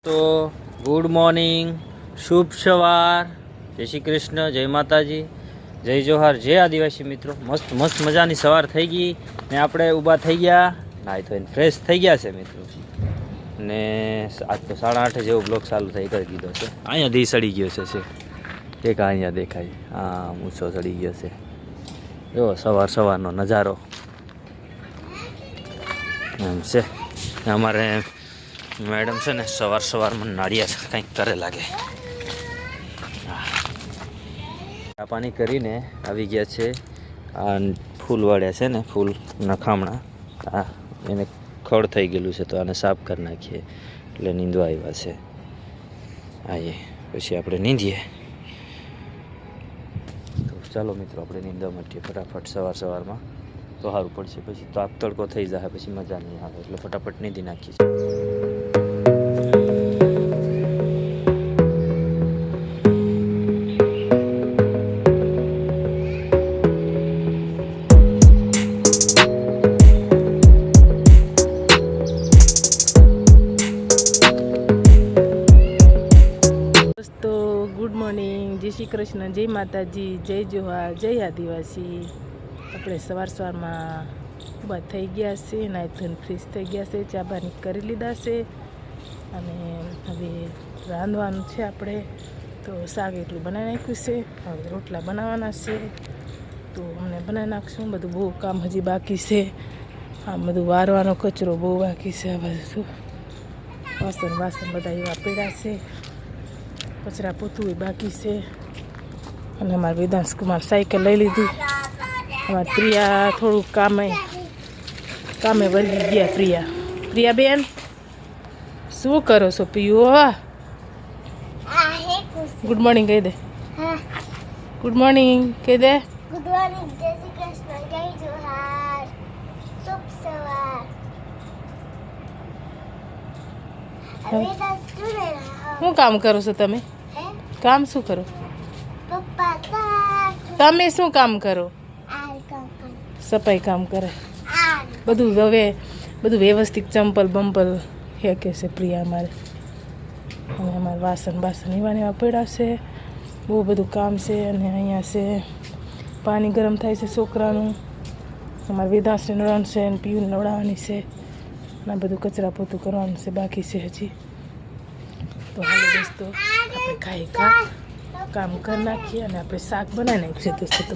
તો good morning, શુભ સવાર, જય શ્રી કૃષ્ણ, જય માતાજી, જય જોહાર, જય આદિવાસી મિત્રો. મસ્ત મસ્ત મજાની સવાર થઈ ગઈ ને આપણે ઊભા થઈ ગયા, નાહી ધોઈને ફ્રેશ થઈ ગયા છે મિત્રો. ને આજ તો 8:30 જેવો બ્લોક ચાલુ થઈ કરી દીધો છે. અહીંયા દી સડી ગયો છે એક અહીંયા દેખાય, હા ઊંચો સડી ગયો છે. જો સવારનો નજારો એમ છે. અમારે મેડમ છે ને સવારમાં નાળિયા કંઈક કરે લાગે. ચા પાણી કરીને આવી ગયા છે. આ ફૂલ વાળ્યા છે ને, ફૂલ નખામણા, આ એને ખડ થઈ ગયેલું છે તો આને સાફ કરી નાખીએ એટલે નીંદવા આવ્યા છે. આવીએ પછી આપણે નીંદીએ. તો ચાલો મિત્રો આપણે નીંદવા માટે ફટાફટ સવારમાં તો સારું પડશે. પછી તો આપ તડકો થઈ જાય પછી મજા નહીં આવે એટલે ફટાફટ નીંદી નાખીએ. ગુડ મોર્નિંગ, જય શ્રી કૃષ્ણ, જય માતાજી, જય જોહાર, જય આદિવાસી. આપણે સવારમાં ઊભા થઈ ગયા છે, નાહી ધોઈને ફ્રેશ થઈ ગયા છે, ચા પાણી કરી લીધા છે અને હવે રાંધવાનું છે. આપણે તો શાક એટલું બનાવી નાખ્યું છે, હવે રોટલા બનાવવાના છે તો અમને બનાવી નાખશું. બધું બહુ કામ હજી બાકી છે. આ બધું વારવાનો કચરો બહુ બાકી છે. આ બધું વાસણ બધા એવા પડ્યા છે, કચરા પોતું બાકી છે. અને અમારા વેદાંશ કુમાર સાયકલ લઈ લીધી. અમારા પ્રિયા થોડુંક કામે વળગી ગયા. પ્રિયા બેન શું કરો છો? પિયો ગુડ મોર્નિંગ કહી દે. ગુડ મોર્નિંગ કહી દે. ગુડ મોર્નિંગ, જય શ્રી કૃષ્ણ, જય જોહાર, શુભ સવાર. શું કામ કરો છો તમે? કામ શું કરો? તમે શું કામ કરો? સફાઈ કામ કરે. બધું વ્યવસ્થિત ચંપલ બંપલ ફેંકે છે પ્રિયા અમારે. અને અમારે વાસણ એવા પડ્યા છે. બહુ બધું કામ છે. અને અહીંયા છે પાણી ગરમ થાય છે છોકરાનું. અમારે વેદાંશને નવડાવવાનું છે અને પીયુને નવડાવવાની છે. અને બધું કચરા પોતું કરવાનું છે બાકી છે હજી. તો હાલો દોસ્તો આપણે ખાઈ કામ કરી નાખીએ અને આપણે શાક બનાવી નાખીએ દોસ્તો. તો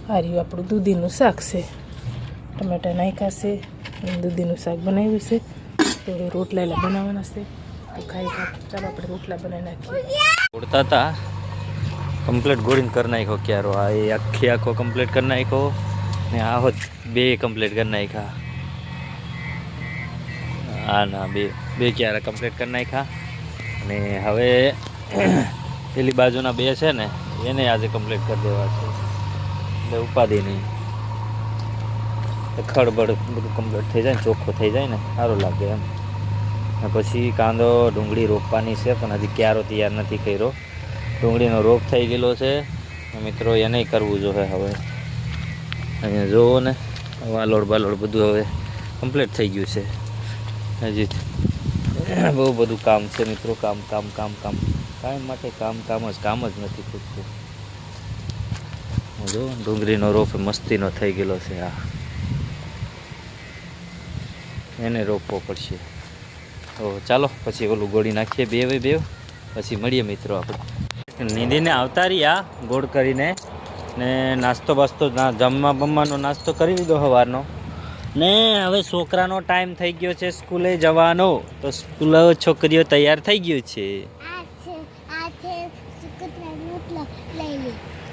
હાર્યું આપણું દૂધીનું શાક છે, ટમેટા નાખ્યા છે અને દૂધીનું શાક બનાવ્યું છે. તો રોટલા એલા બનાવવાના છે. તો ખાઈ ચાલો આપણે રોટલા બનાવી નાખીએ. ગોળતા હતા કમ્પ્લીટ ગોળીને કરી નાખ્યો ક્યારો. આ એ આખો કમ્પ્લીટ કરી નાખ્યો ને આ હોત 2 કમ્પ્લીટ કરી નાખ્યા. હા ના બે ક્યારે કમ્પ્લીટ કરી નાખ્યા. અને હવે પેલી બાજુના 2 છે ને એને આજે કમ્પ્લીટ કરી દેવા છે એટલે ઉપાધિ નહીં. ખડબડ બધું કમ્પ્લીટ થઈ જાય ને, ચોખ્ખો થઈ જાય ને સારું લાગે એમ. અને પછી કાંદો ડુંગળી રોપવાની છે પણ હજી ક્યારો તૈયાર નથી કર્યો. ડુંગળીનો રોપ થઈ ગયેલો છે મિત્રો, એને કરવું જોઈએ હવે. અહીંયા જુઓ ને વાલોડ બાલોડ બધું હવે કમ્પ્લીટ થઈ ગયું છે. હજી બહુ બધું કામ છે મિત્રો. કામ કાયમ માટે કામ જ નથી ખૂટતું. જો ડુંગળીનો રોપ મસ્તીનો થઈ ગયેલો છે. આ એને રોપવો પડશે. તો ચાલો પછી ઓલું ગોળી નાખીએ બે પછી મળીએ મિત્રો. આપણે નીંદીને આવતા રહ્યા ગોળ કરીને ને નાસ્તો બાસ્તો જમવાનો નાસ્તો કરી લીધો સવારનો. ને હવે છોકરાનો ટાઈમ થઈ ગયો છે સ્કૂલે જવાનો. તો સ્કૂલ છોકરીઓ તૈયાર થઈ ગયું છે.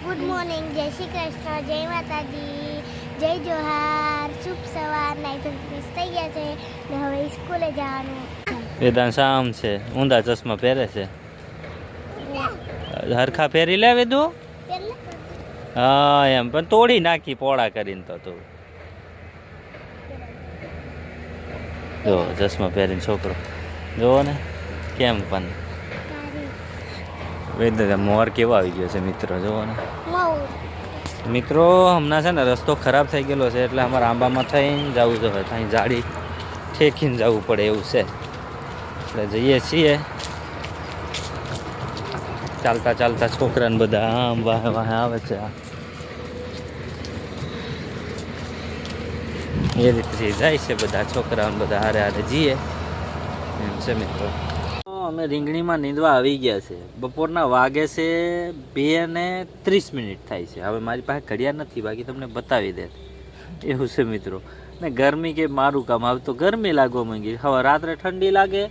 ગુડ મોર્નિંગ, જય શ્રી કૃષ્ણ, જય માતાજી, જય જોહાર, શુભ સવાર. નાઈ તો ફ્રેશ થઈ ગયા છે ને હવે સ્કૂલે જવાનું. વેદાંશ આમ છે, ઊંધા ચશ્મા પહેરે છે. હરખા પહેરી લે વેદુ. હા એમ પણ તોડી નાખી પોળા કરીને. તો તું જો ચશ્મા પહેરીને છોકરો જોવો ને કેમ પણ. વેદ મોર કેવો આવી ગયો છે મિત્રો, જોવો ને મિત્રો. હમણાં છે ને રસ્તો ખરાબ થઈ ગયેલો છે એટલે અમારે આંબામાં થઈને જવું જોઈએ. ત્યાં જાડી ઠેકીને જવું પડે એવું છે. આપણે જઈએ છીએ ચાલતા ચાલતા છોકરાને બધા આમ વાહે વાહે આવે છે એ રીતે જાય છે બધા છોકરાઓને બધા હારે હારે જઈએ એમ છે મિત્રો. અમે રીંગણીમાં નીંદવા આવી ગયા છે. બપોરના વાગે છે 2:30 થાય છે. હવે મારી પાસે ઘડિયાળ નથી, બાકી તમને બતાવી દે એવું છે મિત્રો. ને ગરમી કે મારું કામ, હવે તો ગરમી લાગવા માંગી. હવે રાત્રે ઠંડી લાગે,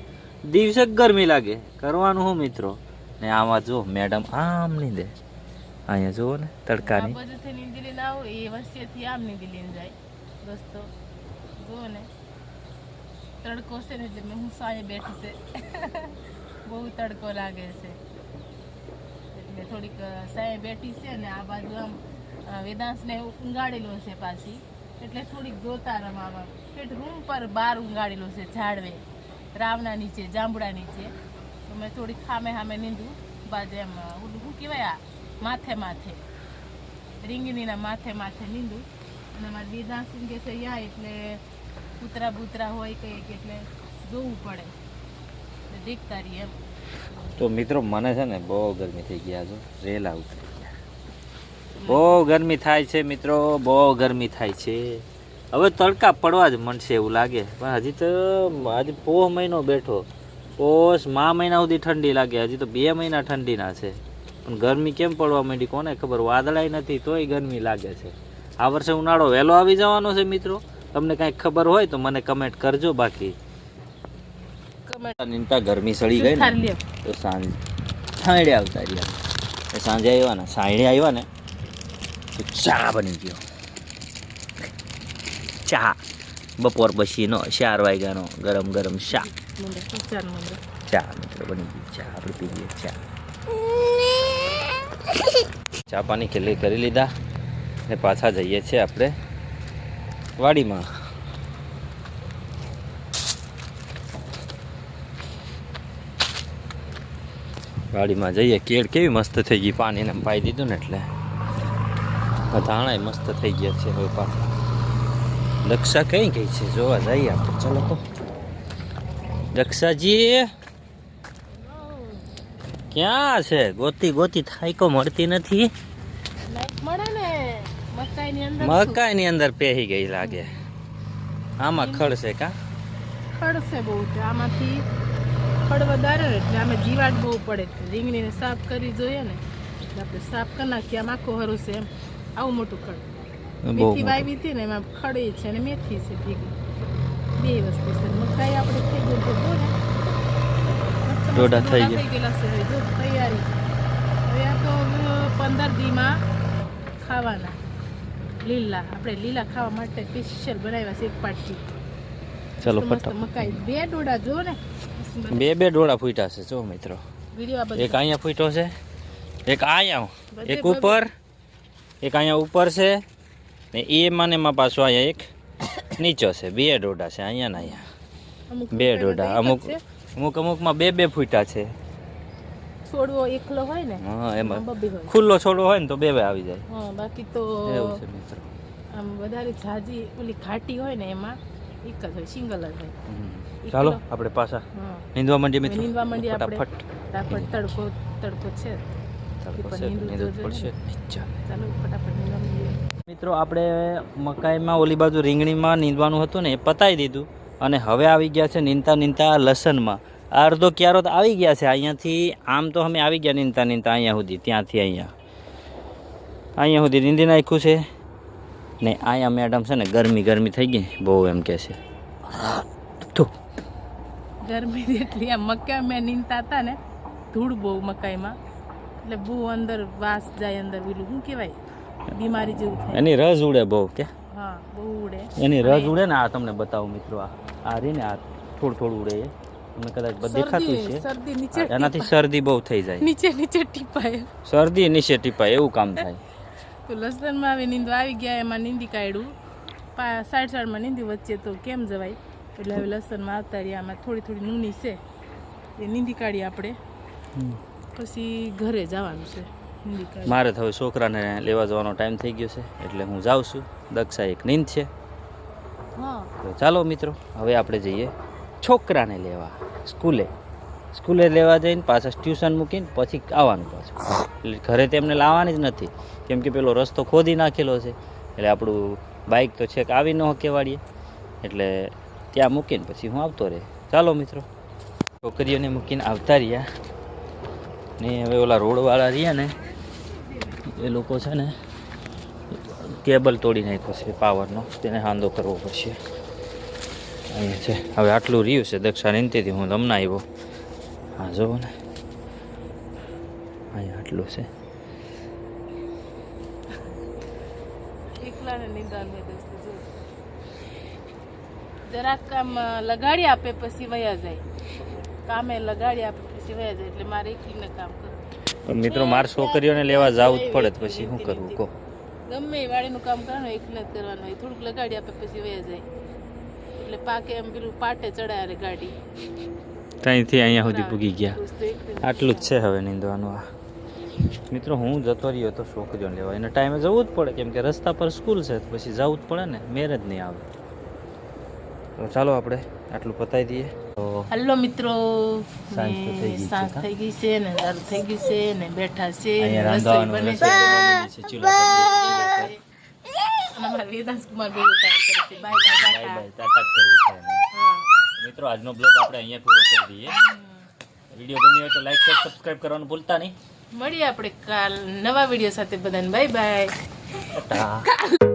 દિવસે ગરમી લાગે, કરવાનું હું મિત્રો. ને આમાં જો મેડમ આમ નહીં દે, અહીંયા જુઓ ને તડકાની દોસ્તો જુઓ ને તડકો છે ને એટલે હું સાંજે બેઠી છે. બહુ તડકો લાગે છે એટલે થોડીક સાંજે બેઠી છે ને આ બાજુ આમ વેદાંશને ઊંઘાડેલો છે પાછી, એટલે થોડીક જોતા રમાવા પેટ રૂમ પર બહાર ઊંઘાડેલો છે ઝાડવે રાવના નીચે જાંબુડા નીચે. તો મેં થોડીક સામે સામે નીંદું બાજુ એમ ઓલું શું કહેવાય આ માથે માથે રીંગણીના માથે માથે નીંદું. અને મારે વેદાંશ કે છે યા એટલે કૂતરા બૂતરા હોય કંઈક એટલે જોવું પડે એટલે દેખતા રહીએ એમ. તો મિત્રો મને છે ને બહુ ગરમી થઈ ગયા છે, રેલા ઉતરી ગયા. બહુ ગરમી થાય છે મિત્રો, બહુ ગરમી થાય છે. હવે તડકા પડવા જ મળશે એવું લાગે, પણ હજી તો આજે પોહ મહિનો બેઠો, પોષ મા મહિના સુધી ઠંડી લાગે, હજી તો 2 મહિના ઠંડીના છે. પણ ગરમી કેમ પડવા માંડી કોને ખબર, વાદળાય નથી તોય ગરમી લાગે છે. આ વર્ષે ઉનાળો વહેલો આવી જવાનો છે મિત્રો. તમને કાંઈક ખબર હોય તો મને કમેન્ટ કરજો. બાકી નીંદતા ગરમી સડી ગઈ ને તો સાંજે આવતા રહ્યા. સાંજે આવ્યા ને સાંજે આવ્યા ને તો ચા બની ગયો. ચા બપોર પછીનો 4 વાગ્યાનો ગરમ ગરમ ચા મિત્રો બની ગઈ. ચા આપણે પી લઈએ. ચા પાણી ખેલી કરી લીધા ને પાછા જઈએ છીએ આપણે વાડીમાં. વાડીમાં જઈએ. કેળ કેવી મસ્ત થઈ ગઈ, પાણીને પાઈ દીધું ને એટલે ધાણાય મસ્ત થઈ ગયા છે. હવે પાછા દક્ષા કઈ ગઈ છે જોવા જઈએ આપણે. ચલો તો દક્ષાજી ક્યાં છે? ગોતી ગોતી થાયકો મળતી નથી. મકાઈની અંદર પેહી ગઈ લાગે. આમાં ખડ છે કા? ખડ છે બહુ, આમાંથી ખડ વધારે ને એટલે આમાં જીવાત બહુ પડે. રીંગણીને સાફ કરી જોઈએ ને એટલે આપણે સાફ કરી નાખીએ. આમ આખો હરો છે એમ આવું મોટું ખડ. મેથી વાવી હતી ને એમાં ખડી છે અને મેથી છે ભેગી, 2 વસ્તુ છે. મકાઈ આપણે થઈ ગયું તો જો ને ડોડા થઈ ગયેલા છે. જો તૈયારી હવે આ તો 15 દીમાં ખાવાના લીલા. આપણે લીલા ખાવા માટે સ્પેશિયલ બનાવ્યા છે એક પાટકી. ચલો મસ્ત મકાઈ 2 ડોડા જો ને, 2 ડોળા ફૂટ્યા છે જો મિત્રો. એક અહીંયા ફૂટ્યો છે, એક અહીંયા, એક ઉપર, એક અહીંયા ઉપર છે ને એ માનેમાં પાછો અહીંયા એક નીચો છે. 2 ડોડા છે અહીંયા ને અહીંયા. 2 ડોડા અમુકમાં 2 ફૂટ્યા છે. છોડવો એકલો હોય ને હા, એમાં ખુલ્લો છોડવો હોય ને તો 2 આવી જાય. હા, બાકી તો એવું છે મિત્રો. આમ વધારે ઝાજી ઓલી ઘાટી હોય ને એમાં એક જ હોય, સિંગલ જ હોય. ચાલો આપણે પાછા નીંદવા માંડીએ મિત્રો. નીંદવા માંડીએ આપણે ફટાફટ. તડકો છે મિત્રો. આપણે મકાઈમાં ઓલી બાજુ રીંગણીમાં નીંદવાનું હતું ને એ પતાવી દીધું અને હવે આવી ગયા છે નીંદતા લસણમાં. અડધો ક્યારો તો આવી ગયા છે અહીંયાથી. આમ તો અમે આવી ગયા નીંદતા અહીંયા સુધી, ત્યાંથી અહીંયા સુધી નીંદી નાખ્યું છે ને. અહીંયા મેડમ છે ને ગરમી થઈ ગઈ બહુ એમ કહે છે. ગરમી એટલી આ મકાઈ મેં નીંદતા હતા ને, ધૂળ બહુ મકાઈમાં એટલે બહુ અંદર વાસ જાય, અંદર પેલું શું કહેવાય બીમારી જેવું થાય. એની રસ ઉડે બહુ કે? હા, બહુ ઉડે. એની રસ ઉડે ને. આ તમને બતાવું મિત્રો, આ રહી ને આ થોડું ઉડે એ તમને કદાચ દેખાતું છે. એનાથી શરદી બહુ થઈ જાય. નીચે ટીપાય, શરદી નીચે ટીપાય એવું કામ થાય. તો લસણમાં હવે નીંદવા આવી ગયા, એમાં નીંદી કાઢ્યું. સાઈડમાં નીંદી વચ્ચે તો કેમ જવાય એટલે હવે લસણમાં આવતા રહ્યા. આમાં થોડી નૂની છે એ નીંદી કાઢી આપણે, પછી ઘરે જવાનું છે. મારે તો હવે છોકરાને લેવા જવાનો ટાઈમ થઈ ગયો છે એટલે હું જાઉં છું. દક્ષા એક નીંદ છે. હા, તો ચાલો મિત્રો હવે આપણે જઈએ છોકરાને લેવા સ્કૂલે લેવા જઈને પાછા ટ્યુશન મૂકીને પછી આવવાનું પાછું. એટલે ઘરે તેમને લાવવાની જ નથી, કેમ કે પેલો રસ્તો ખોદી નાખેલો છે. એટલે આપણું બાઇક તો છેક આવી ન કેવાડીએ, એટલે ત્યાં મૂકીને પછી હું આવતો રહે. ચાલો મિત્રો, છોકરીઓને મૂકીને આવતા રહ્યા ને હવે ઓલા રોડવાળા રહ્યા ને એ લોકો છે ને કેબલ તોડી નાખ્યો છે પાવરનો, તેને હાંધો કરવો પડશે. અહીંયા છે હવે આટલું રહ્યું છે દક્ષાનંતીથી હું તમને આવ્યો. હા જુઓ ને અહીંયા આટલું છે. એકલાને નિદાન હોય દોસ્તો જો જરાક કામ લગાડી આપે પછી વયા જાય, કામે લગાડી આપે પછી વયા જાય, એટલે મારે એકલીને કામ કરવું. પણ મિત્રો મારે છોકરીઓને લેવા જવું જ પડે, તો પછી શું કરવું કહો. ગમે એ વાડીનું કામ કરવાનું એકલે જ કરવાનું હોય, થોડુંક લગાડી આપે પછી વયા જાય, એટલે પાકે એમ પેલું પાટે ચડાય ગાડી. ત્યાંથી અહીંયા સુધી પૂગી ગયા. દોસ્તો એકલી આટલું જ છે હવે નીંદવાનું. આ મિત્રો હું જતો રહ્યો તો છોકરીઓને લેવા, એના ટાઈમે જવું જ પડે, કેમ કે રસ્તા પર સ્કૂલ છે તો પછી જવું જ પડે ને, મેર જ નહીં આવે. તો ચાલો આપણે આટલું પતાવી દઈએ. તો હલો મિત્રો, સાંજ તો થઈ ગઈ છે, સાંજ થઈ ગઈ છે ને દારૂ થઈ ગઈ છે ને બેઠા છે, અહીંયા રસોઈ રાંધવાનું બને રસોઈ બનાવવાની છે, ચૂલા પર બેસી છે. અમારા વેદાંશ કુમાર બહુ ઉતાવળ કરે છે. Bye bye bye Tata. By Tata જ કરવું છે એને. હા. મિત્રો આજનો બ્લોગ આપણે અહીંયા પૂરો કરી દઈએ. વિડીયો ગમ્યો હોય તો લાઈક શેર સબસ્ક્રાઈબ કરવાનું ભૂલતા નહીં. મળીએ આપણે કાલ નવા વિડીયો સાથે. બધાને બાય બાય. ટાટા.